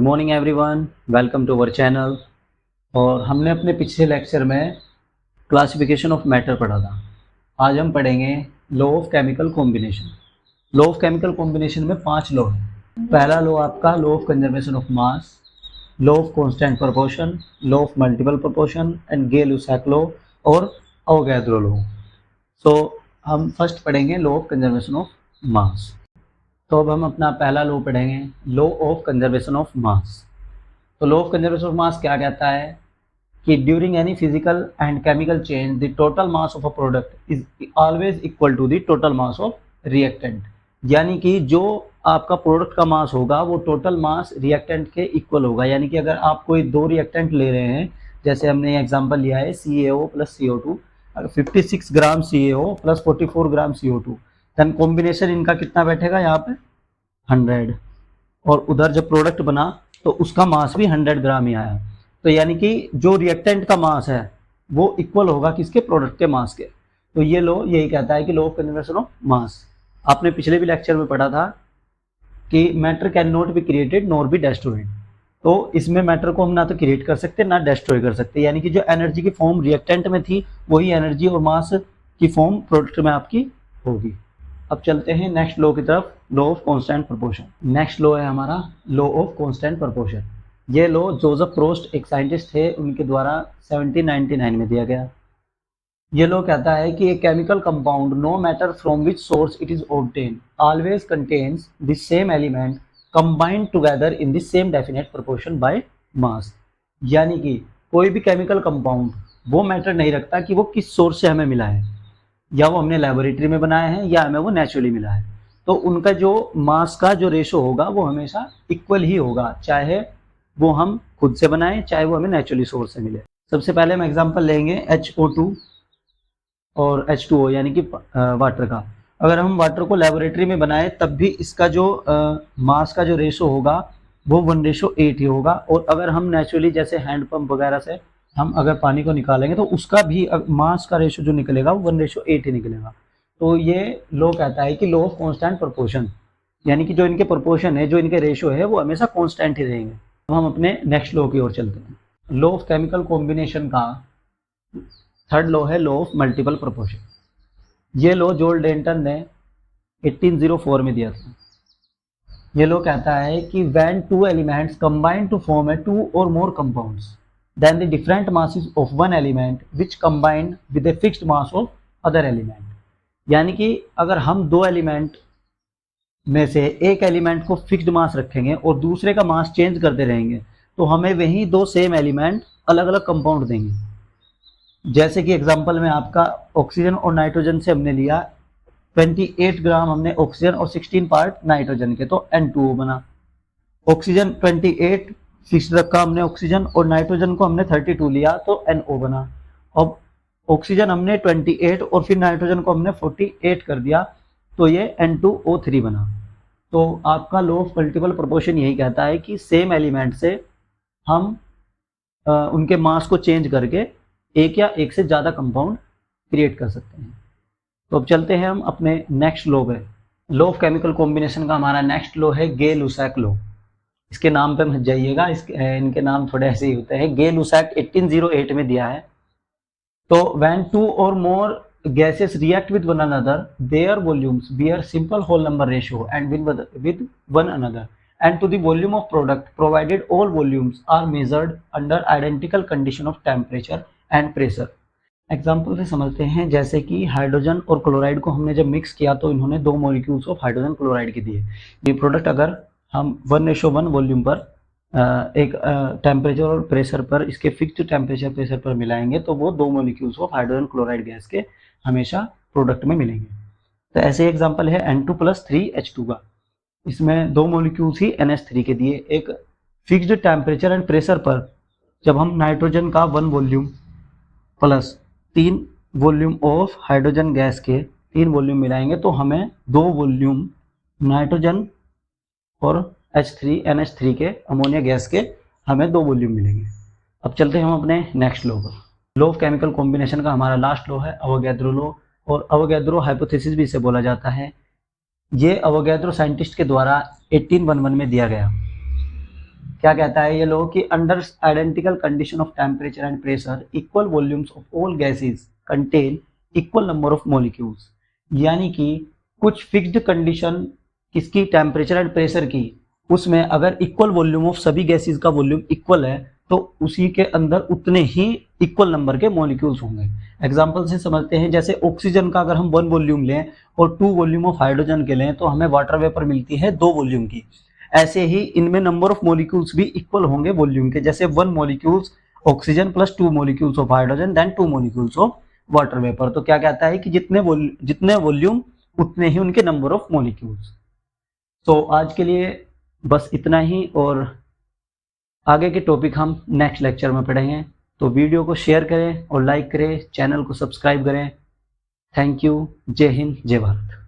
Morning everyone, welcome to our channel. और हमने अपने पिछले लेक्चर में क्लासिफिकेशन ऑफ मैटर पढ़ा था। आज हम पढ़ेंगे law of chemical combination. Law of chemical combination में 5 लॉ है। पहला लॉ आपका law of conservation of mass, law of constant proportion, law of multiple proportion and Gay-Lussac law और अवोगाद्रो लॉ। सो हम फर्स्ट पढ़ेंगे law of conservation of mass. तो अब हम अपना पहला लॉ पढ़ेंगे, law of conservation of mass. तो law of conservation of mass क्या कहता है कि during any physical and chemical change the total mass of a product is always equal to the total mass of reactant. यानी कि जो आपका product का मास होगा वो टोटल मास रिएक्टेंट के इक्वल होगा। यानी कि अगर आप कोई 2 रिएक्टेंट ले रहे हैं, जैसे हमने एग्जांपल लिया है CaO प्लस CO2, 56 ग्राम CaO प्लस 44 ग्राम CO2, देन कॉम्बिनेशन इनका कितना बैठेगा यहाँ पे 100, और उधर जब प्रोडक्ट बना तो उसका मास भी 100 ग्राम ही आया। तो यानी कि जो रिएक्टेंट का मास है वो इक्वल होगा किसके, प्रोडक्ट के मास के। तो ये लॉ यही कहता है कि लॉ ऑफ कंजर्वेशन ऑफ मास। आपने पिछले भी लेक्चर में पढ़ा था कि matter can not be created nor be destroyed. तो इसमें मैटर को हम ना तो क्रिएट कर सकते ना डेस्ट्रॉय कर सकते। यानी कि जो एनर्जी की फॉर्म रिएक्टेंट में थी वही एनर्जी और मास की फॉर्म प्रोडक्ट में आपकी होगी। अब चलते हैं नेक्स्ट लॉ की तरफ, law of constant proportion. Next law है हमारा लॉ ऑफ कांस्टेंट प्रोपोर्शन। ये लॉ जोसेफ प्रोस्ट एक साइंटिस्ट थे, उनके द्वारा 1799 में दिया गया। ये लॉ कहता है कि a chemical compound no matter from which source it is obtain always contains the same element combined together in the same definite proportion by mass. यानी कि कोई भी केमिकल कंपाउंड वो मैटर नहीं रखता कि वो किस सोर्स से हमें मिला है, या वो हमने लेबोरेटरी में बनाया है या हमें वो नेचुरली मिला है। तो उनका जो मास का जो रेशो होगा वो हमेशा इक्वल ही होगा, चाहे वो हम खुद से बनाएं चाहे वो हमें नेचुरली सोर्स से मिले। सबसे पहले हम एग्जांपल लेंगे HO2 और H2O यानी कि वाटर का। अगर हम वाटर को लेबोरेटरी में बनाएं तब भी इसका जो मास का जो रेशो होगा वो 1:8 ही होगा। और अगर हम नेचुरली जैसे हैंड पंप वगैरह से हम अगर पानी को निकालेंगे तो उसका भी मास का रेशो जो निकलेगा वो 1:8 ही निकलेगा। तो ये लॉ कहता है कि लॉ ऑफ कांस्टेंट प्रोपोर्शन, यानी कि जो इनके प्रोपोर्शन है, जो इनके रेशो है वो हमेशा कांस्टेंट ही रहेंगे। तो हम अपने नेक्स्ट लॉ की ओर चलते हैं। लॉ ऑफ केमिकल कॉम्बिनेशन का थर्ड लॉ है लॉ ऑफ मल्टीपल प्रोपोर्शन। ये लॉ जॉन डेल्टन ने 1804 में दिया था। ये लॉ कहता है कि when 2 elements combine to form A 2 और more compounds then the different masses of one element which combine with a fixed mass of other element। यानी कि अगर हम 2 एलिमेंट में से एक एलिमेंट को फिक्स्ड मास रखेंगे और दूसरे का मास चेंज करते रहेंगे तो हमें वही 2 सेम एलिमेंट अलग अलग कंपाउंड देंगे। जैसे कि एग्जांपल में आपका ऑक्सीजन और नाइट्रोजन से हमने लिया 28 ग्राम हमने ऑक्सीजन और 16 पार्ट नाइट्रोजन के, तो N2O बना। ऑक्सीजन 28 फिक्स रखा हमने ऑक्सीजन, और नाइट्रोजन को हमने 32 लिया तो NO बना। अब ऑक्सीजन हमने 28 और फिर नाइट्रोजन को हमने 48 कर दिया तो ये N2O3 बना। तो आपका लॉ ऑफ मल्टीपल प्रोपोर्शन यही कहता है कि सेम एलिमेंट से हम उनके मास को चेंज करके एक या एक से ज़्यादा कंपाउंड क्रिएट कर सकते हैं। तो अब चलते हैं हम अपने नेक्स्ट लॉ पे। लॉ ऑफ केमिकल कॉम्बिनेशन का हमारा नेक्स्ट लॉ है गे-लुसाक लॉ। इसके नाम पे मत जाइएगा, इनके नाम थोड़े ऐसे ही होते हैं। गे-लुसाक 1808 में दिया है। तो when 2 or more gases react with one another, their volumes bear simple whole number ratio and with one another and to the volume of product provided all volumes are measured under identical condition of temperature and pressure। Example से समझते हैं। जैसे कि hydrogen और chloride को हमने जब mix किया तो इन्होंने 2 मॉलिक्यूल्स ऑफ हाइड्रोजन क्लोराइड के दिए। ये प्रोडक्ट अगर हम 1:1 वॉल्यूम पर एक टेम्परेचर और प्रेशर पर, इसके फिक्स्ड टेम्परेचर प्रेशर पर मिलाएंगे तो वो 2 molecules of hydrogen chloride gas के हमेशा प्रोडक्ट में मिलेंगे। तो ऐसे एग्जांपल है N2+3H2 का। इसमें 2 मॉलिक्यूल्स ही NH3 के दिए। एक फिक्स्ड टेम्परेचर एंड प्रेशर पर जब हम नाइट्रोजन का 1 volume plus 3 volume of hydrogen gas के 3 वॉल्यूम मिलाएंगे तो हमें 2 वॉल्यूम नाइट्रोजन और NH3 के अमोनिया गैस के हमें 2 वॉल्यूम मिलेंगे। अब चलते हैं हम अपने नेक्स्ट लॉ पर। लॉ ऑफ केमिकल कॉम्बिनेशन का हमारा लास्ट लॉ है अवोगाद्रो लॉ, और अवोगाद्रो हाइपोथेसिस भी इसे बोला जाता है। ये अवोगाद्रो साइंटिस्ट के द्वारा 1811 में दिया गया। क्या कहता है ये लो कि under identical condition of temperature and pressure equal volumes of all gases contain equal number of molecules. यानी कि कुछ फिक्स्ड कंडीशन किसकी, टेम्परेचर एंड प्रेशर की, उसमें अगर इक्वल वॉल्यूम ऑफ सभी गैसेस का वॉल्यूम इक्वल है तो उसी के अंदर उतने ही इक्वल नंबर के मॉलिक्यूल्स होंगे। एग्जांपल से समझते हैं, जैसे ऑक्सीजन का अगर हम 1 वॉल्यूम लें और 2 वॉल्यूम ऑफ हाइड्रोजन के लें तो हमें वाटर वेपर मिलती है 2 वॉल्यूम की। ऐसे ही इनमें नंबर ऑफ मॉलिक्यूल्स भी इक्वल होंगे वॉल्यूम के, जैसे 1 molecules oxygen plus 2 molecules of hydrogen then 2 molecules of water vapour. तो क्या कहता है कि जितने वॉल्यूम उतने ही उनके नंबर ऑफ मॉलिक्यूल्स। तो आज के लिए बस इतना ही, और आगे के टॉपिक हम नेक्स्ट लेक्चर में पढ़ेंगे। तो वीडियो को शेयर करें और लाइक करें, चैनल को सब्सक्राइब करें। Thank you. जय हिंद, जय भारत।